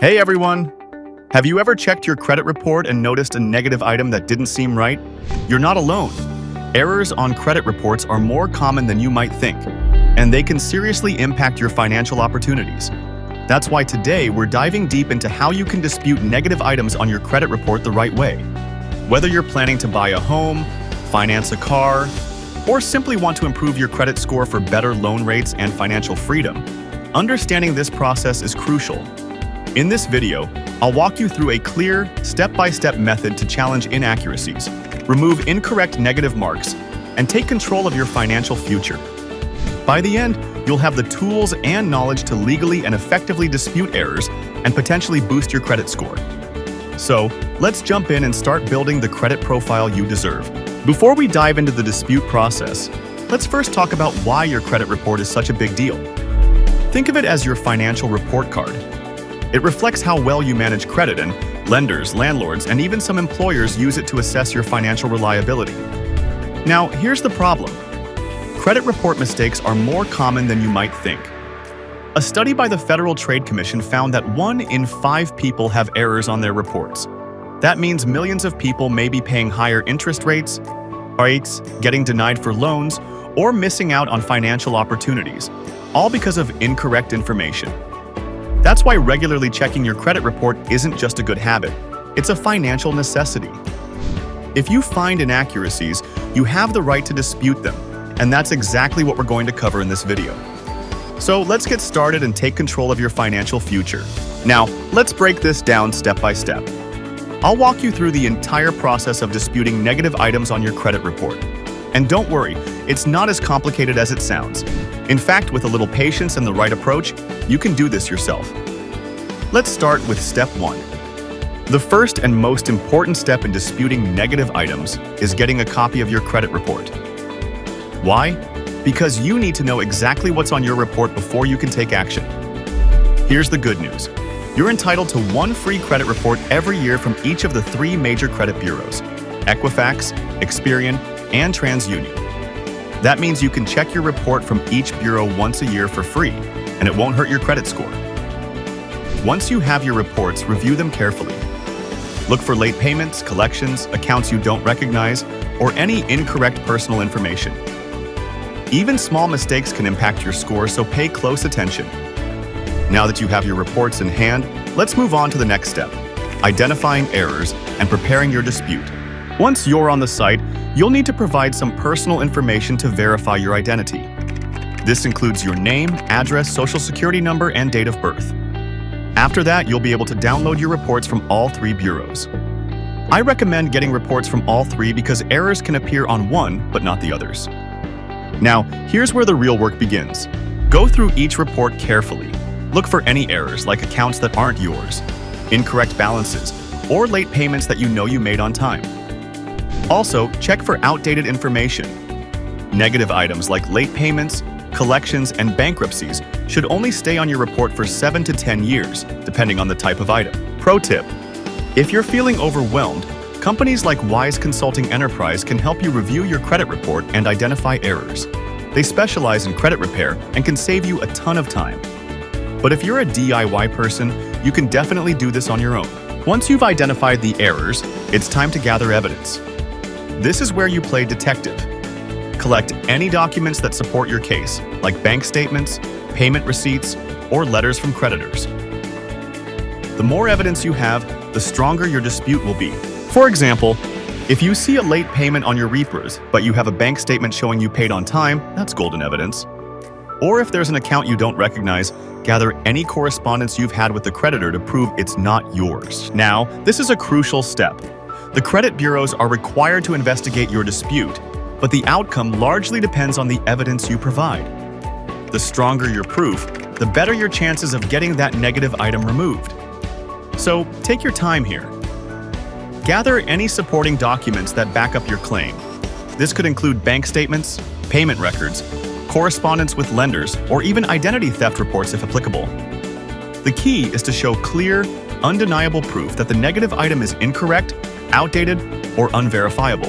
Hey everyone! Have you ever checked your credit report and noticed a negative item that didn't seem right? You're not alone. Errors on credit reports are more common than you might think, and they can seriously impact your financial opportunities. That's why today we're diving deep into how you can dispute negative items on your credit report the right way. Whether you're planning to buy a home, finance a car, or simply want to improve your credit score for better loan rates and financial freedom, understanding this process is crucial. In this video, I'll walk you through a clear, step-by-step method to challenge inaccuracies, remove incorrect negative marks, and take control of your financial future. By the end, you'll have the tools and knowledge to legally and effectively dispute errors and potentially boost your credit score. So, let's jump in and start building the credit profile you deserve. Before we dive into the dispute process, let's first talk about why your credit report is such a big deal. Think of it as your financial report card. It reflects how well you manage credit, and lenders, landlords, and even some employers use it to assess your financial reliability. Now, here's the problem. Credit report mistakes are more common than you might think. A study by the Federal Trade Commission found that 1 in 5 people have errors on their reports. That means millions of people may be paying higher interest rates, getting denied for loans, or missing out on financial opportunities, all because of incorrect information. That's why regularly checking your credit report isn't just a good habit, it's a financial necessity. If you find inaccuracies, you have the right to dispute them, and that's exactly what we're going to cover in this video. So let's get started and take control of your financial future. Now, let's break this down step by step. I'll walk you through the entire process of disputing negative items on your credit report. And don't worry, it's not as complicated as it sounds. In fact, with a little patience and the right approach, you can do this yourself. Let's start with step 1. The first and most important step in disputing negative items is getting a copy of your credit report. Why? Because you need to know exactly what's on your report before you can take action. Here's the good news. You're entitled to 1 free credit report every year from each of the 3 major credit bureaus: Equifax, Experian, and TransUnion. That means you can check your report from each bureau once a year for free, and it won't hurt your credit score. Once you have your reports, review them carefully. Look for late payments, collections, accounts you don't recognize, or any incorrect personal information. Even small mistakes can impact your score, so pay close attention. Now that you have your reports in hand, let's move on to the next step: identifying errors and preparing your dispute. Once you're on the site, you'll need to provide some personal information to verify your identity. This includes your name, address, social security number, and date of birth. After that, you'll be able to download your reports from all 3 bureaus. I recommend getting reports from all 3 because errors can appear on one, but not the others. Now, here's where the real work begins. Go through each report carefully. Look for any errors like accounts that aren't yours, incorrect balances, or late payments that you know you made on time. Also, check for outdated information. Negative items like late payments, collections, and bankruptcies should only stay on your report for 7 to 10 years, depending on the type of item. Pro tip: if you're feeling overwhelmed, companies like Wise Consulting Enterprise can help you review your credit report and identify errors. They specialize in credit repair and can save you a ton of time. But if you're a DIY person, you can definitely do this on your own. Once you've identified the errors, it's time to gather evidence. This is where you play detective. Collect any documents that support your case, like bank statements, payment receipts, or letters from creditors. The more evidence you have, the stronger your dispute will be. For example, if you see a late payment on your repos, but you have a bank statement showing you paid on time, that's golden evidence. Or if there's an account you don't recognize, gather any correspondence you've had with the creditor to prove it's not yours. Now, this is a crucial step. The credit bureaus are required to investigate your dispute, but the outcome largely depends on the evidence you provide. The stronger your proof, the better your chances of getting that negative item removed. So, take your time here. Gather any supporting documents that back up your claim. This could include bank statements, payment records, correspondence with lenders, or even identity theft reports if applicable. The key is to show clear, undeniable proof that the negative item is incorrect, outdated, or unverifiable.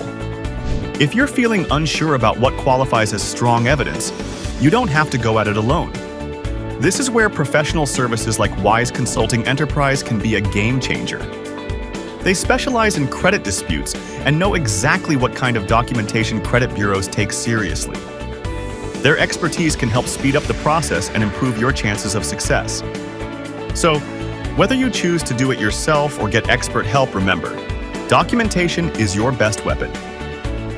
If you're feeling unsure about what qualifies as strong evidence, you don't have to go at it alone. This is where professional services like 𝐲𝐬𝐬 Consulting Enterprise can be a game changer. They specialize in credit disputes and know exactly what kind of documentation credit bureaus take seriously. Their expertise can help speed up the process and improve your chances of success. So, whether you choose to do it yourself or get expert help, remember, documentation is your best weapon.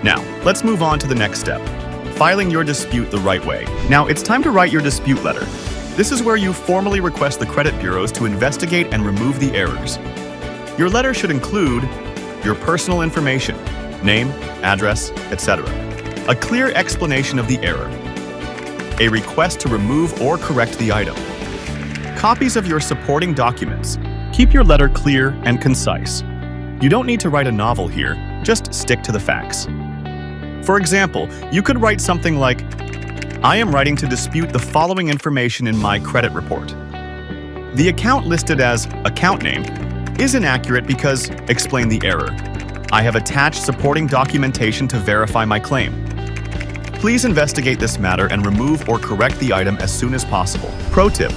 Now, let's move on to the next step, filing your dispute the right way. Now, it's time to write your dispute letter. This is where you formally request the credit bureaus to investigate and remove the errors. Your letter should include your personal information, name, address, etc., a clear explanation of the error, a request to remove or correct the item, copies of your supporting documents. Keep your letter clear and concise. You don't need to write a novel here, just stick to the facts. For example, you could write something like, I am writing to dispute the following information in my credit report. The account listed as account name is inaccurate because explain the error. I have attached supporting documentation to verify my claim. Please investigate this matter and remove or correct the item as soon as possible. Pro tip: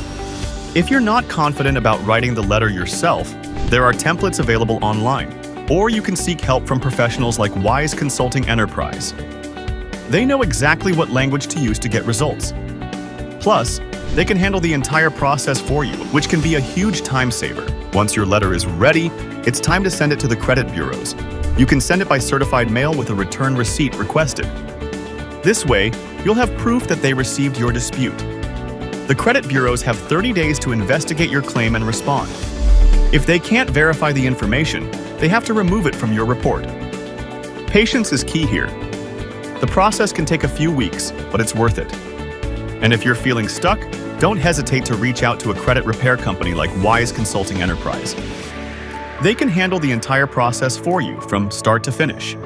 if you're not confident about writing the letter yourself, there are templates available online, or you can seek help from professionals like 𝐲𝐬𝐬 Consulting Enterprise. They know exactly what language to use to get results. Plus, they can handle the entire process for you, which can be a huge time saver. Once your letter is ready, it's time to send it to the credit bureaus. You can send it by certified mail with a return receipt requested. This way, you'll have proof that they received your dispute. The credit bureaus have 30 days to investigate your claim and respond. If they can't verify the information, they have to remove it from your report. Patience is key here. The process can take a few weeks, but it's worth it. And if you're feeling stuck, don't hesitate to reach out to a credit repair company like 𝐲𝐬𝐬 Consulting Enterprise. They can handle the entire process for you from start to finish.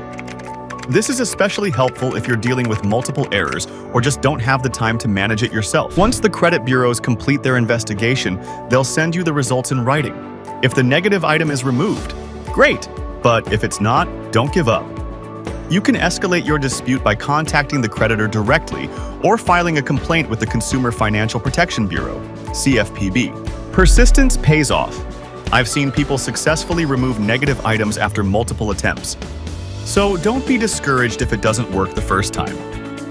This is especially helpful if you're dealing with multiple errors or just don't have the time to manage it yourself. Once the credit bureaus complete their investigation, they'll send you the results in writing. If the negative item is removed, great, but if it's not, don't give up. You can escalate your dispute by contacting the creditor directly or filing a complaint with the Consumer Financial Protection Bureau, CFPB. Persistence pays off. I've seen people successfully remove negative items after multiple attempts. So don't be discouraged if it doesn't work the first time.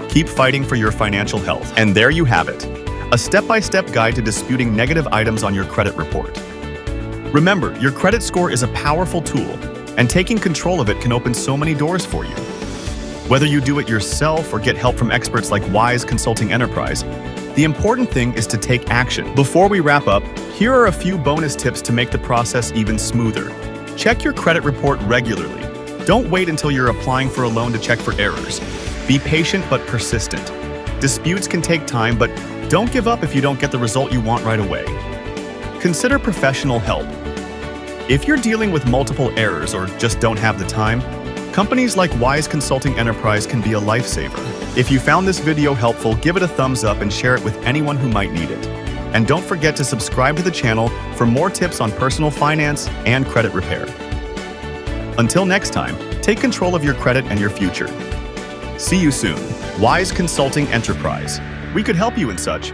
Keep fighting for your financial health. And there you have it, a step-by-step guide to disputing negative items on your credit report. Remember, your credit score is a powerful tool, and taking control of it can open so many doors for you. Whether you do it yourself or get help from experts like 𝐲𝐬𝐬 Consulting Enterprise, the important thing is to take action. Before we wrap up, here are a few bonus tips to make the process even smoother. Check your credit report regularly. Don't wait until you're applying for a loan to check for errors. Be patient but persistent. Disputes can take time, but don't give up if you don't get the result you want right away. Consider professional help. If you're dealing with multiple errors or just don't have the time, companies like 𝐲𝐬𝐬 Consulting Enterprise can be a lifesaver. If you found this video helpful, give it a thumbs up and share it with anyone who might need it. And don't forget to subscribe to the channel for more tips on personal finance and credit repair. Until next time, take control of your credit and your future. See you soon. 𝐲𝐬𝐬 Consulting Enterprise. We could help you in such.